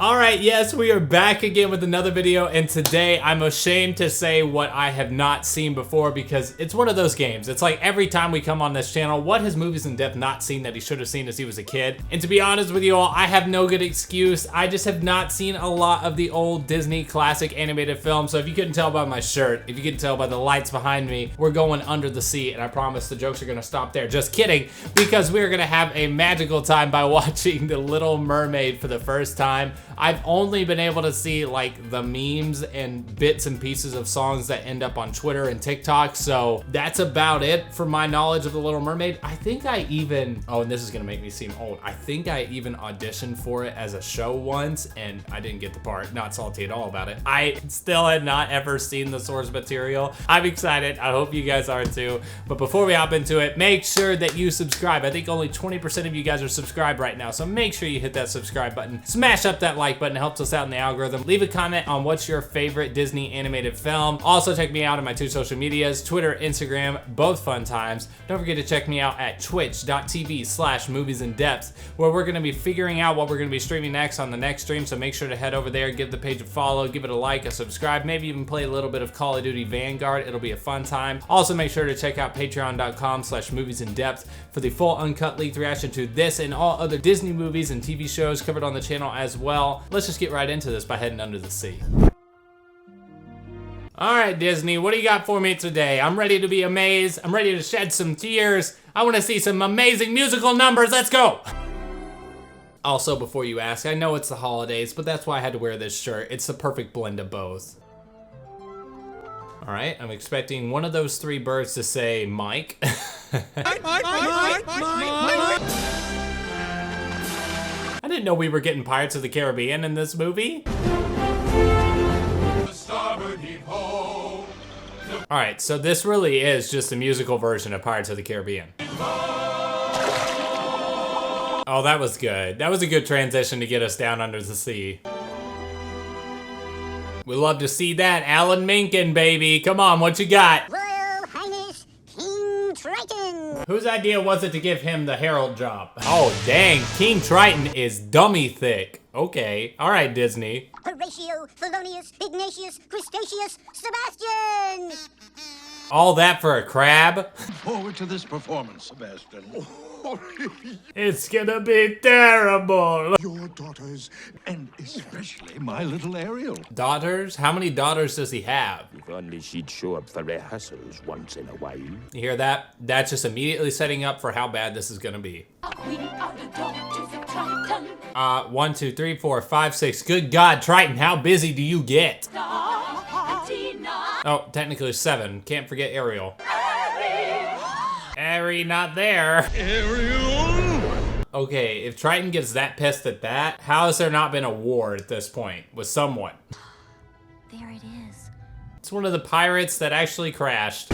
Alright, yes, we are back again with another video, and today I'm ashamed to say what I have not seen before because it's one of those games. It's like every time we come on this channel, what has Movies in Depth not seen that he should have seen as he was a kid? And to be honest with you all, I have no good excuse. I just have not seen a lot of the old Disney classic animated films, so if you couldn't tell by my shirt, if you couldn't tell by the lights behind me, we're going under the sea, and I promise the jokes are gonna stop there. Just kidding, because we're gonna have a magical time by watching The Little Mermaid for the first time. I've only been able to see like the memes and bits and pieces of songs that end up on Twitter and TikTok, so that's about it for my knowledge of The Little Mermaid. I think I even, oh, and this is gonna make me seem old, I think I even auditioned for it as a show once, and I didn't get the part. Not salty at all about it. I still had not ever seen the source material. I'm excited. I hope you guys are too. But before we hop into it, make sure that you subscribe. I think only 20% of you guys are subscribed right now, so make sure you hit that subscribe button. Smash up that like button. It helps us out in the algorithm. Leave a comment on what's your favorite Disney animated film. Also check me out on my two social medias, Twitter, Instagram, both fun times. Don't forget to check me out at twitch.tv/moviesindepth, where we're gonna be figuring out what we're gonna be streaming next on the next stream, so make sure to head over there, give the page a follow, give it a like, a subscribe, maybe even play a little bit of Call of Duty Vanguard. It'll be a fun time. Also make sure to check out patreon.com/moviesindepth for the full uncut leaked reaction to this and all other Disney movies and TV shows covered on the channel as well. Let's just get right into this by heading under the sea. All right, Disney, what do you got for me today? I'm ready to be amazed. I'm ready to shed some tears. I want to see some amazing musical numbers. Let's go. Also, before you ask, I know it's the holidays, but that's why I had to wear this shirt. It's the perfect blend of both. All right, I'm expecting one of those three birds to say Mike. Mike. I didn't know we were getting Pirates of the Caribbean in this movie. All right, so this really is just a musical version of Pirates of the Caribbean. Oh, that was good. That was a good transition to get us down under the sea. We love to see that. Alan Menken, baby. Come on, what you got? Royal Highness King Triton. Whose idea was it to give him the herald job? Oh, dang. King Triton is dummy thick. Okay. All right, Disney. Horatio, Thelonious, Ignatius, Crustaceus, Sebastian. All that for a crab? Forward to this performance, Sebastian. It's gonna be terrible. Your daughters, and especially my little Ariel. Daughters? How many daughters does he have? If only she'd show up for rehearsals once in a while. You hear that? That's just immediately setting up for how bad this is gonna be. We are the daughters of Triton. 1, 2, 3, 4, 5, 6. Good God, Triton, how busy do you get? Oh, technically 7. Can't forget Ariel. Ari, not there. Ariel! Okay, if Triton gets that pissed at that, how has there not been a war at this point with someone? There it is. It's one of the pirates that actually crashed.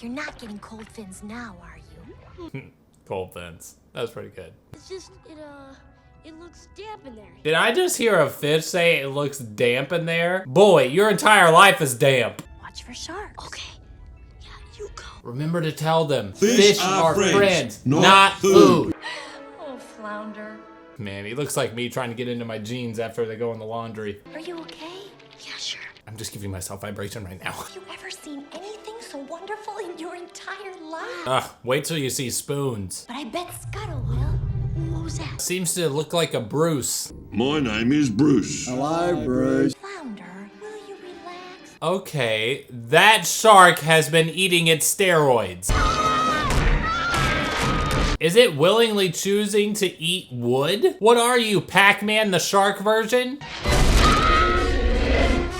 You're not getting cold fins now, are you? Cold fins. That was pretty good. It's just, it looks damp in there. Did I just hear a fish say it looks damp in there? Boy, your entire life is damp. Watch for sharks. Okay. Yeah, you go. Remember to tell them, Fish are friends, not not food. Oh, flounder. Man, he looks like me trying to get into my jeans after they go in the laundry. Are you okay? Yeah, sure. I'm just giving myself vibration right now. Have you ever seen anything so wonderful in your entire life? Ugh, wait till you see spoons. But I bet Scuttle will. What was that? Seems to look like a Bruce. My name is Bruce. Hello, Bruce. Flounder, will you relax? Okay, that shark has been eating its steroids. Is it willingly choosing to eat wood? What are you, Pac-Man the shark version?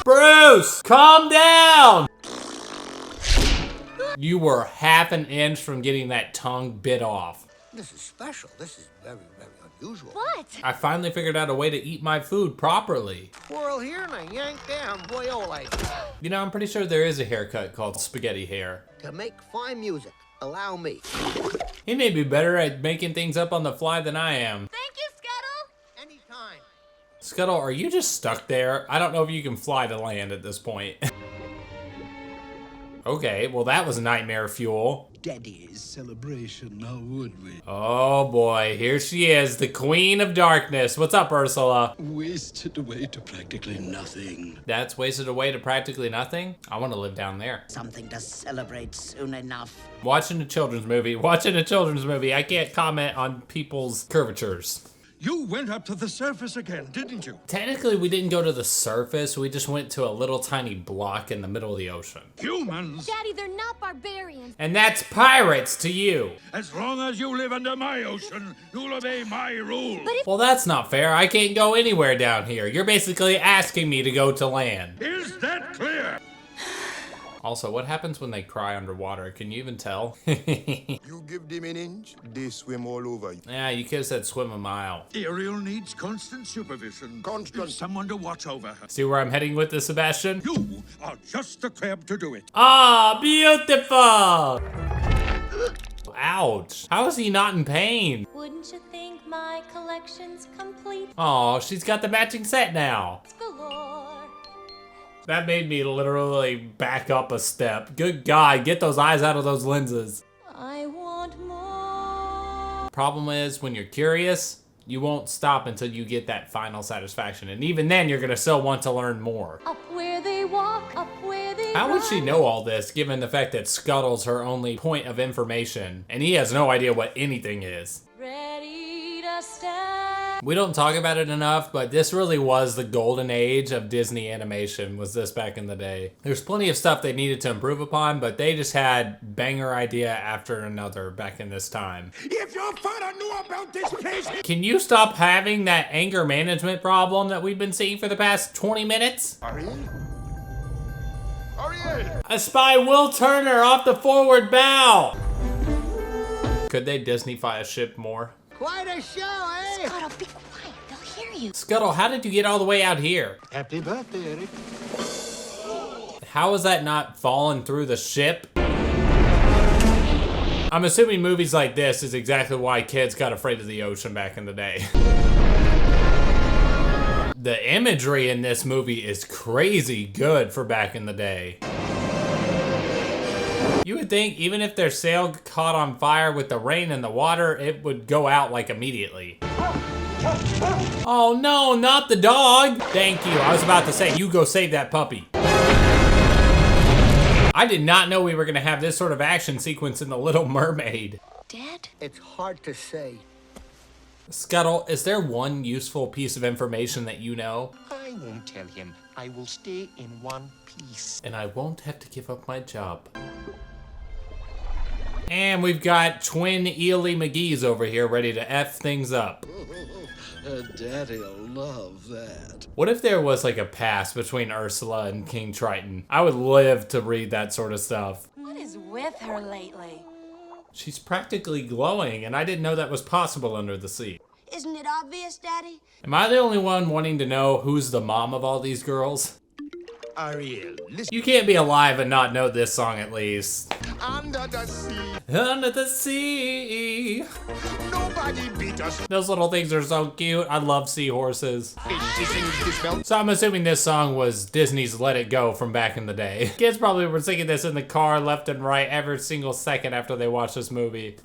Bruce, calm down! You were half an inch from getting that tongue bit off. This is special. This is very, very unusual. What? I finally figured out a way to eat my food properly. Squirrel here and I yank down boyole. You know, I'm pretty sure there is a haircut called spaghetti hair. To make fine music, allow me. He may be better at making things up on the fly than I am. Thank you, Scuttle. Anytime. Scuttle, are you just stuck there? I don't know if you can fly to land at this point. Okay, well that was nightmare fuel. Daddy's celebration, now would we? Oh boy, here she is, the Queen of Darkness. What's up, Ursula? Wasted away to practically nothing. That's wasted away to practically nothing? I want to live down there. Something to celebrate soon enough. Watching a children's movie. I can't comment on people's curvatures. You went up to the surface again, didn't you? Technically, we didn't go to the surface. We just went to a little tiny block in the middle of the ocean. Humans! Daddy, they're not barbarians. And that's pirates to you. As long as you live under my ocean, you'll obey my rules. Well, that's not fair. I can't go anywhere down here. You're basically asking me to go to land. Is that clear? Also, what happens when they cry underwater? Can you even tell? You give them an inch, they swim all over you. Yeah, you could have said swim a mile. Ariel needs constant supervision. Constant. Someone to watch over her. See where I'm heading with this, Sebastian? You are just the crab to do it. Ah, beautiful! Ouch. How is he not in pain? Wouldn't you think my collection's complete? Oh, she's got the matching set now. Galore. That made me literally back up a step. Good God, get those eyes out of those lenses. I want more. Problem is, when you're curious, you won't stop until you get that final satisfaction. And even then, you're gonna still want to learn more. Up where they walk, up where they How would she run. know all this, given the fact that Scuttle's her only point of information, and he has no idea what anything is? Ready to stand. We don't talk about it enough, but this really was the golden age of Disney animation, was this back in the day. There's plenty of stuff they needed to improve upon, but they just had banger idea after another back in this time. If your father knew about this place, Can you stop having that anger management problem that we've been seeing for the past 20 minutes? Ariel? Ariel! I spy Will Turner off the forward bow! Could they Disney-fy a ship more? Quite a show, eh? Scuttle, be quiet. They'll hear you. Scuttle, how did you get all the way out here? happy birthday, Eric. How is that not falling through the ship? I'm assuming movies like this is exactly why kids got afraid of the ocean back in the day. The imagery in this movie is crazy good for back in the day. You would think even if their sail caught on fire with the rain and the water, it would go out like immediately. Oh no, not the dog! Thank you, I was about to say, you go save that puppy. I did not know we were gonna have this sort of action sequence in The Little Mermaid. Dad? It's hard to say. Scuttle, is there one useful piece of information that you know? I won't tell him. I will stay in one piece. And I won't have to give up my job. And we've got twin Ely McGee's over here ready to F things up. Daddy'll love that. What if there was like a pass between Ursula and King Triton? I would live to read that sort of stuff. What is with her lately? She's practically glowing, and I didn't know that was possible under the sea. Isn't it obvious, Daddy? Am I the only one wanting to know who's the mom of all these girls? Ariel, listen. You can't be alive and not know this song at least. Under the sea, Under the sea. nobody beat us. Those little things are so cute. I love seahorses. She sings this bell. So I'm assuming this song was Disney's Let It Go from back in the day. Kids probably were singing this in the car left and right every single second after they watched this movie.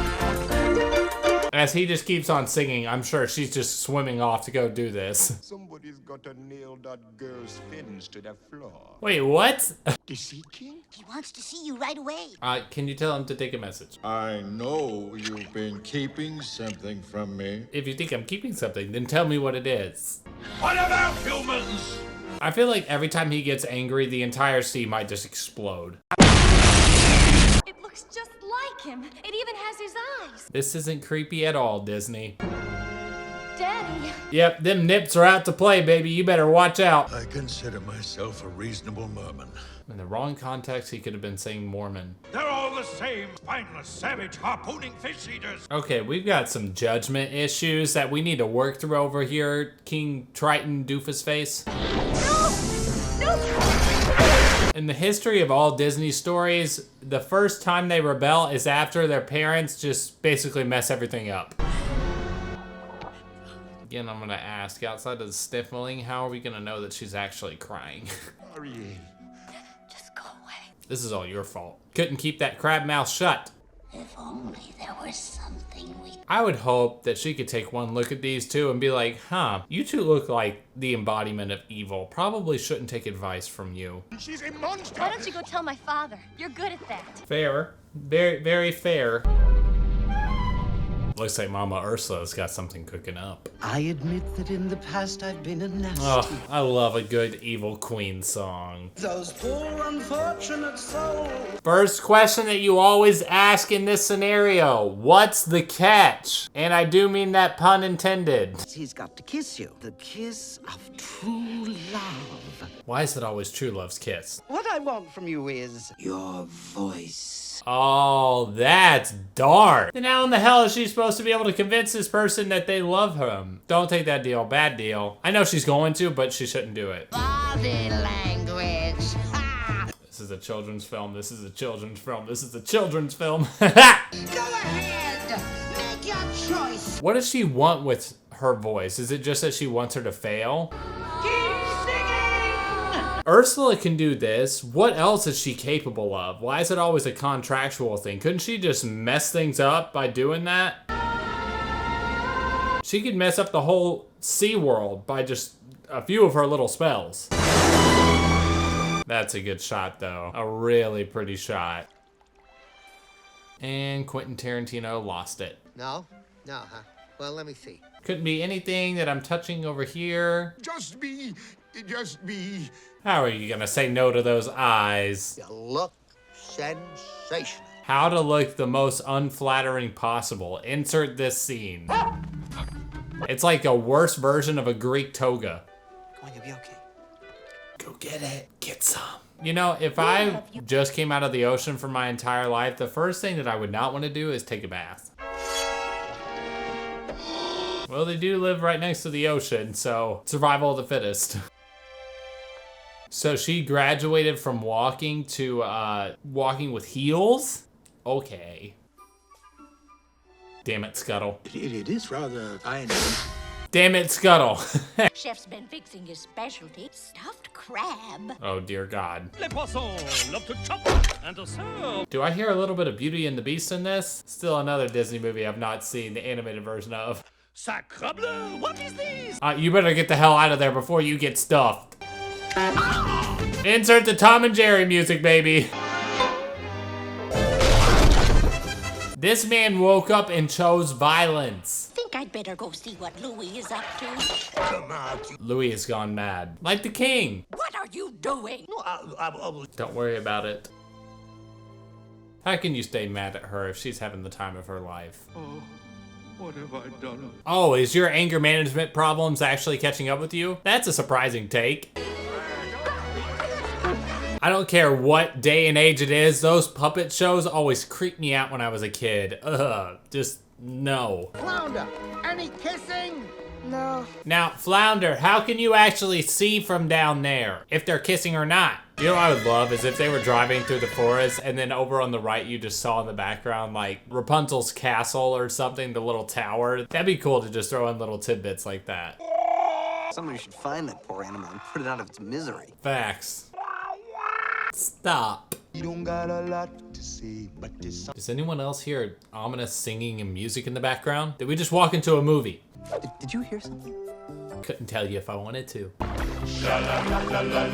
As he just keeps on singing, I'm sure she's just swimming off to go do this. Somebody's got to nail that girl's fins to the floor. Wait, what? The Sea King? He wants to see you right away. Can you tell him to take a message? I know you've been keeping something from me. If you think I'm keeping something, then tell me what it is. What about humans? I feel like every time he gets angry, the entire sea might just explode. It looks just like him. It even has his eyes. This isn't creepy at all, Disney. Daddy. Yep, them nips are out to play, baby. You better watch out. I consider myself a reasonable merman. In the wrong context, he could have been saying Mormon. They're all the same, spineless, savage, harpooning fish eaters. Okay, we've got some judgment issues that we need to work through over here, King Triton Doofus Face. In the history of all Disney stories, the first time they rebel is after their parents just basically mess everything up. Again, I'm gonna ask, outside of the sniffling, how are we gonna know that she's actually crying? Ariel. Just go away. This is all your fault. Couldn't keep that crab mouth shut. If only there was something we... I would hope that she could take one look at these two and be like, huh, you two look like the embodiment of evil. Probably shouldn't take advice from you. She's a monster! Why don't you go tell my father? You're good at that. Fair. Very, very fair. Looks like Mama Ursula's got something cooking up. I admit that in the past I've been a nasty. Oh, I love a good Evil Queen song. Those poor unfortunate souls. First question that you always ask in this scenario, what's the catch? And I do mean that pun intended. He's got to kiss you. The kiss of true love. Why is it always true love's kiss? What I want from you is your voice. Oh, that's dark. Then how in the hell is she supposed to be able to convince this person that they love him? Don't take that deal, bad deal. I know she's going to, but she shouldn't do it. Body language. This is a children's film, this is a children's film, this is a children's film. Go ahead. Make your choice. What does she want with her voice? Is it just that she wants her to fail? Ursula can do this. What else is she capable of? Why is it always a contractual thing? Couldn't she just mess things up by doing that? She could mess up the whole sea world by just a few of her little spells. That's a good shot though. A really pretty shot. And Quentin Tarantino lost it. No? No, huh? Well, let me see. Couldn't be anything that I'm touching over here. Just be. How are you gonna say no to those eyes? You look sensational. How to look the most unflattering possible. Insert this scene. It's like a worse version of a Greek toga. Going to be okay. Go get it. Get some. You know, if I just came out of the ocean for my entire life, the first thing that I would not want to do is take a bath. Well, they do live right next to the ocean, so survival of the fittest. So she graduated from walking to walking with heels? Okay. Damn it, Scuttle. It is rather kind. Damn it, Scuttle. Chef's been fixing his specialty, stuffed crab. Oh, dear God. Les poissons love to chop and to serve. Do I hear a little bit of Beauty and the Beast in this? Still another Disney movie I've not seen the animated version of. Sacre bleu, what is this? You better get the hell out of there before you get stuffed. Insert the Tom and Jerry music, baby. This man woke up and chose violence. Think I'd better go see what Louis is up to. Louis has gone mad. Like the king. What are you doing? Don't worry about it. How can you stay mad at her if she's having the time of her life? Oh, what have I done? Oh, is your anger management problems actually catching up with you? That's a surprising take. I don't care what day and age it is, those puppet shows always creeped me out when I was a kid. Ugh, just no. Flounder, any kissing? No. Now, Flounder, how can you actually see from down there if they're kissing or not? You know what I would love is if they were driving through the forest and then over on the right you just saw in the background like Rapunzel's castle or something, the little tower. That'd be cool to just throw in little tidbits like that. Somebody should find that poor animal and put it out of its misery. Facts. Stop. You don't got a lot to say, but this. Does anyone else hear ominous singing and music in the background? Did we just walk into a movie? Did you hear something? Couldn't tell you if I wanted to.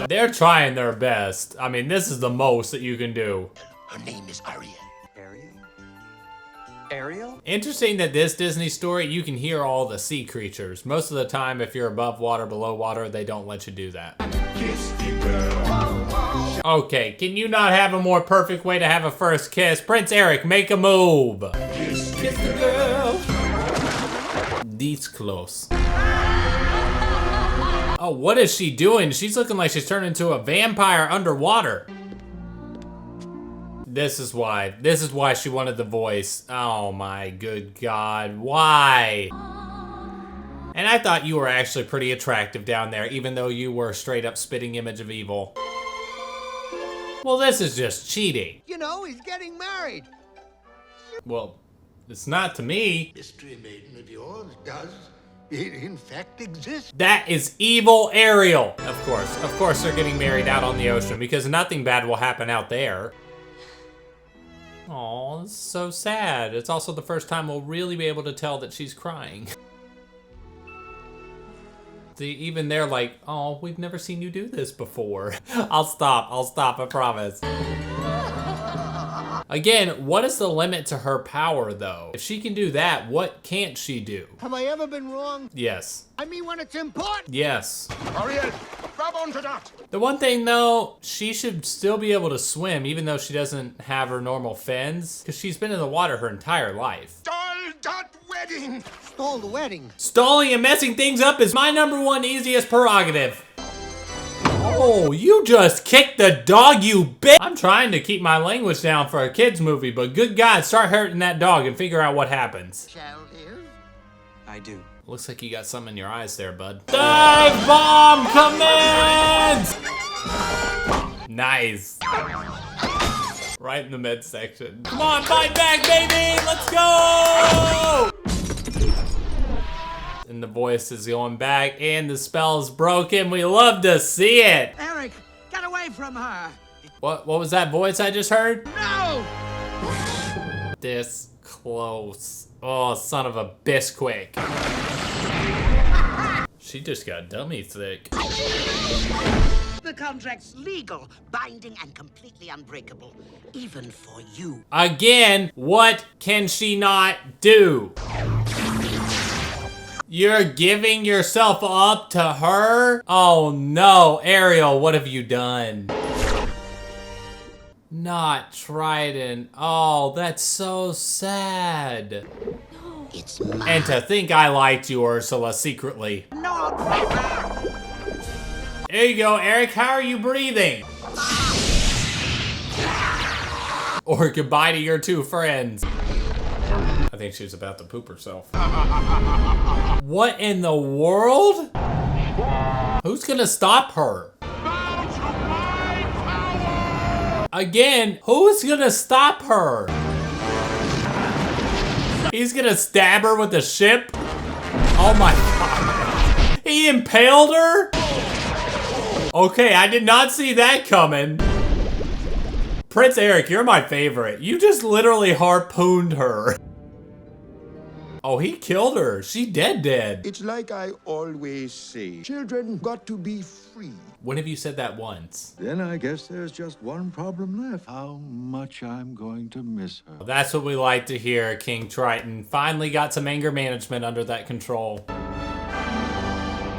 They're trying their best. I mean, this is the most that you can do. Her name is Ariel. Ariel? Ariel? Interesting that this Disney story, you can hear all the sea creatures. Most of the time, if you're above water, below water, they don't let you do that. Okay, can you not have a more perfect way to have a first kiss? Prince Eric, make a move. Kiss the girl. This close. Oh, what is she doing? She's looking like she's turned into a vampire underwater. This is why she wanted the voice. Oh my good God, why? And I thought you were actually pretty attractive down there, even though you were a straight up spitting image of evil. Well, this is just cheating. You know, he's getting married. Well, it's not to me. Mystery maiden of yours does It in fact exists. That is evil Ariel. Of course they're getting married out on the ocean because nothing bad will happen out there. Aw, this is so sad. It's also the first time we'll really be able to tell that she's crying. See, even they're like, oh, we've never seen you do this before. I'll stop, I promise. Again, what is the limit to her power, though? If she can do that, what can't she do? Have I ever been wrong? Yes. I mean when it's important. Yes. Ariel, grab onto that. The one thing, though, she should still be able to swim, even though she doesn't have her normal fins, because she's been in the water her entire life. Stall that wedding. Stole the wedding. Stalling and messing things up is my #1 easiest prerogative. Oh, you just kicked the dog, you bitch! I'm trying to keep my language down for a kid's movie, but good God, start hurting that dog and figure out what happens. Shall you? I do. Looks like you got some in your eyes there, bud. Dive bomb commence! Nice. Right in the midsection. Come on, fight back, baby! Let's go! And the voice is going back, and the spell's broken. We love to see it. Eric, get away from her. What was that voice I just heard? No! This close. Oh, son of a bisquick. She just got dummy thick. The contract's legal, binding, and completely unbreakable, even for you. Again, what can she not do? You're giving yourself up to her? Oh no, Ariel, what have you done? Not Trident. Oh, that's so sad. It's mine. And to think I liked you, Ursula, secretly. No! There you go, Eric. How are you breathing? Or goodbye to your two friends. I think she's about to poop herself. What in the world? Who's gonna stop her? Again, who's gonna stop her? He's gonna stab her with a ship? Oh my God. He impaled her? Okay, I did not see that coming. Prince Eric, you're my favorite. You just literally harpooned her. Oh, he killed her. She dead. It's like I always say, children got to be free. When have you said that once? Then I guess there's just one problem left. How much I'm going to miss her. That's what we like to hear, King Triton. Finally got some anger management under that control.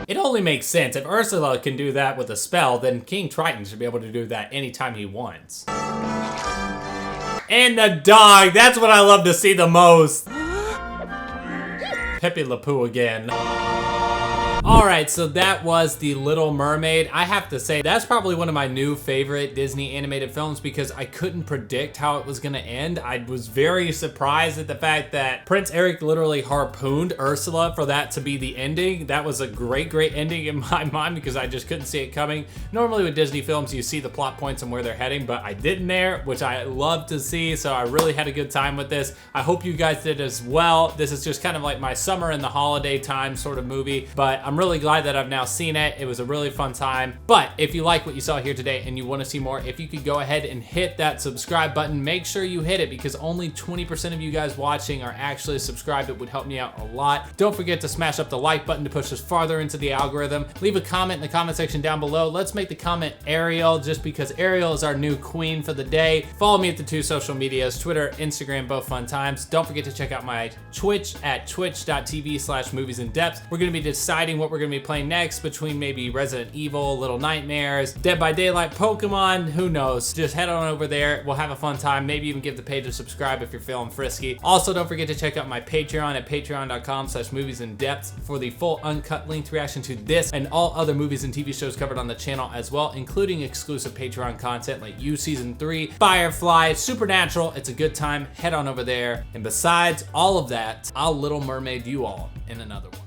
It only makes sense. If Ursula can do that with a spell, then King Triton should be able to do that anytime he wants. And the dog, that's what I love to see the most. Pepe Le Pew again. Alright, so that was The Little Mermaid. I have to say, that's probably one of my new favorite Disney animated films because I couldn't predict how it was gonna end. I was very surprised at the fact that Prince Eric literally harpooned Ursula for that to be the ending. That was a great ending in my mind because I just couldn't see it coming. Normally with Disney films, you see the plot points and where they're heading, but I didn't there, which I love to see, so I really had a good time with this. I hope you guys did as well. This is just kind of like my summer and the holiday time sort of movie, but I'm really glad that I've now seen it. It was a really fun time. But if you like what you saw here today and you want to see more, if you could go ahead and hit that subscribe button, make sure you hit it because only 20% of you guys watching are actually subscribed. It would help me out a lot. Don't forget to smash up the like button to push us farther into the algorithm. Leave a comment in the comment section down below. Let's make the comment Ariel just because Ariel is our new queen for the day. Follow me at the 2 social medias, Twitter, Instagram, both fun times. Don't forget to check out my Twitch at twitch.tv/moviesinDepth. We're going to be deciding what we're going to be playing next between maybe Resident Evil, Little Nightmares, Dead by Daylight, Pokemon, who knows. Just head on over there. We'll have a fun time. Maybe even give the page a subscribe if you're feeling frisky. Also, don't forget to check out my Patreon at patreon.com/moviesinDepth for the full uncut length reaction to this and all other movies and TV shows covered on the channel as well, including exclusive Patreon content like You Season 3, Firefly, Supernatural. It's a good time. Head on over there. And besides all of that, I'll Little Mermaid you all in another one.